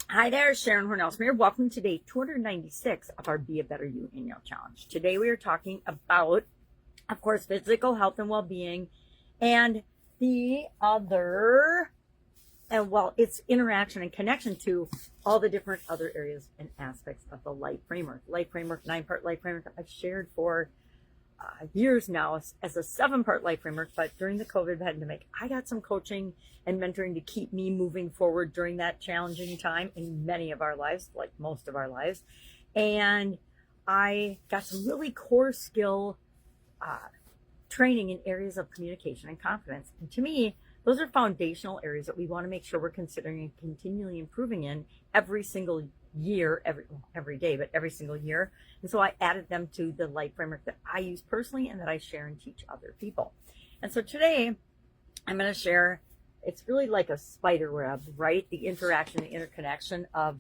Hi there, Sharon Horne-Ellstrom here. Welcome to day 296 of our Be a Better You annual challenge. Today we are talking about, of course, physical health and well-being and the other, it's interaction and connection to all the different other areas and aspects of the life framework. Life framework, 9-part life framework I've shared for years now as a 7-part life framework, but during the COVID pandemic, I got some coaching and mentoring to keep me moving forward during that challenging time in many of our lives, like most of our lives. And I got some really core skill training in areas of communication and confidence. And to me, those are foundational areas that we want to make sure we're considering and continually improving in every single year, every day, but every single year. And so I added them to the life framework that I use personally and that I share and teach other people. And so today I'm going to share, it's really like a spider web, right? The interaction, the interconnection of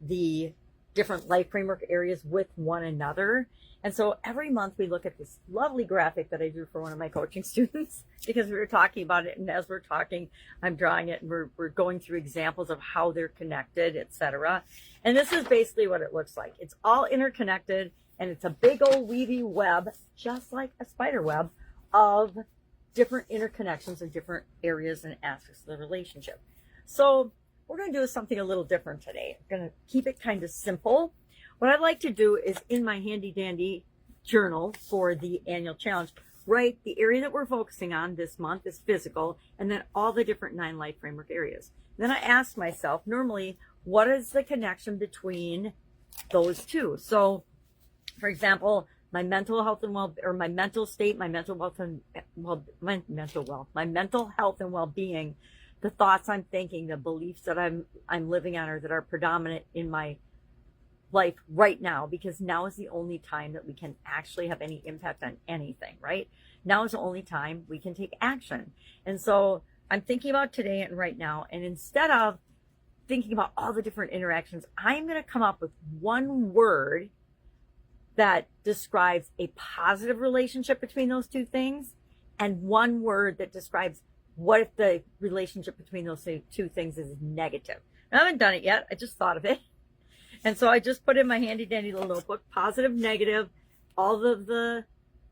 the different life framework areas with one another. And so every month we look at this lovely graphic that I drew for one of my coaching students because we were talking about it. And as we're talking, I'm drawing it and we're going through examples of how they're connected, etc. And this is basically what it looks like. It's all interconnected and it's a big old weavy web, just like a spider web of different interconnections in different areas and aspects of the relationship. So we're going to do something a little different today. I'm going to keep it kind of simple. What I'd like to do is in my handy dandy journal for the annual challenge, write the area that we're focusing on this month is physical, and then all the different 9 life framework areas. Then I ask myself, normally, what is the connection between those two? So, for example, my mental health and my mental state, my mental health and my mental health and well-being, the thoughts I'm thinking, the beliefs that I'm living on or that are predominant in my life right now, because now is the only time that we can actually have any impact on anything, right? Now is the only time we can take action. And so I'm thinking about today and right now, and instead of thinking about all the different interactions, I'm going to come up with one word that describes a positive relationship between those two things, and one word that describes what if the relationship between those two things is negative. I haven't done it yet. I just thought of it. And so I just put in my handy dandy little notebook, positive, negative, all of the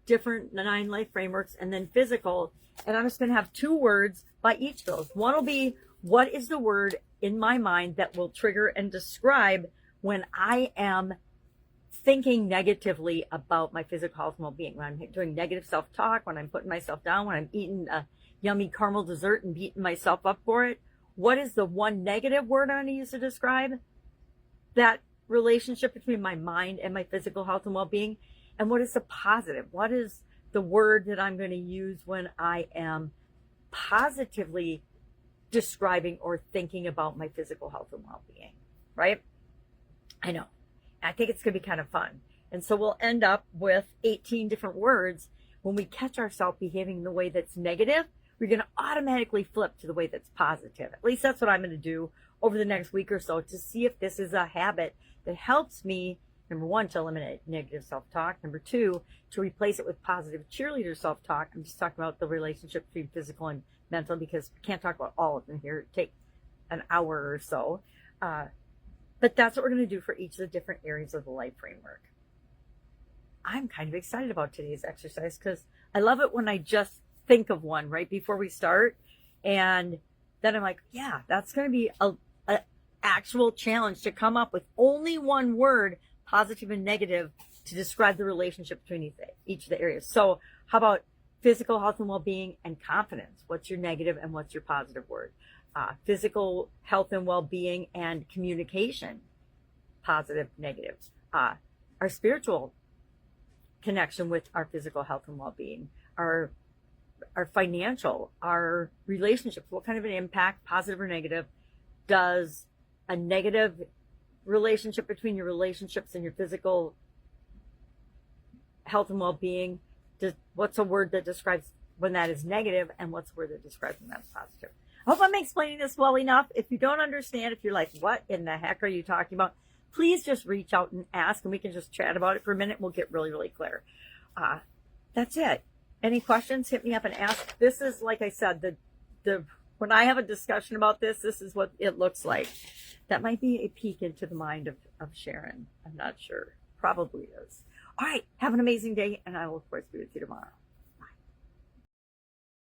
different 9 life frameworks, and then physical. And I'm just going to have 2 words by each of those. One will be, what is the word in my mind that will trigger and describe when I am thinking negatively about my physical health and well-being, when I'm doing negative self-talk, when I'm putting myself down, when I'm eating a yummy caramel dessert and beating myself up for it. What is the one negative word I'm going to use to describe that relationship between my mind and my physical health and well-being? And what is the positive? What is the word that I'm going to use when I am positively describing or thinking about my physical health and well-being, right? I know. I think it's going to be kind of fun. And so we'll end up with 18 different words. When we catch ourselves behaving in the way that's negative, we're going to automatically flip to the way that's positive. At least that's what I'm going to do over the next week or so to see if this is a habit that helps me, number 1, to eliminate negative self-talk. Number 2, to replace it with positive cheerleader self-talk. I'm just talking about the relationship between physical and mental because we can't talk about all of them here. It'd take an hour or so. But that's what we're going to do for each of the different areas of the life framework. I'm kind of excited about today's exercise because I love it when I just think of one right before we start. And then I'm like, yeah, that's going to be a actual challenge to come up with only one word, positive and negative, to describe the relationship between each of the areas. So how about physical health and well-being and confidence? What's your negative and what's your positive word? Physical health and well-being and communication, positive, negative. Our spiritual connection with our physical health and well-being, our financial, our relationships. What kind of an impact, positive or negative, does a negative relationship between your relationships and your physical health and well-being? What's a word that describes when that is negative, and what's a word that describes when that's positive? I hope I'm explaining this well enough. If you don't understand, if you're like, what in the heck are you talking about? Please just reach out and ask, and we can just chat about it for a minute. We'll get really, really clear. That's it. Any questions? Hit me up and ask. This is, like I said, when I have a discussion about this, this is what it looks like. That might be a peek into the mind of Sharon. I'm not sure. Probably is. All right. Have an amazing day, and I will, of course, be with you tomorrow.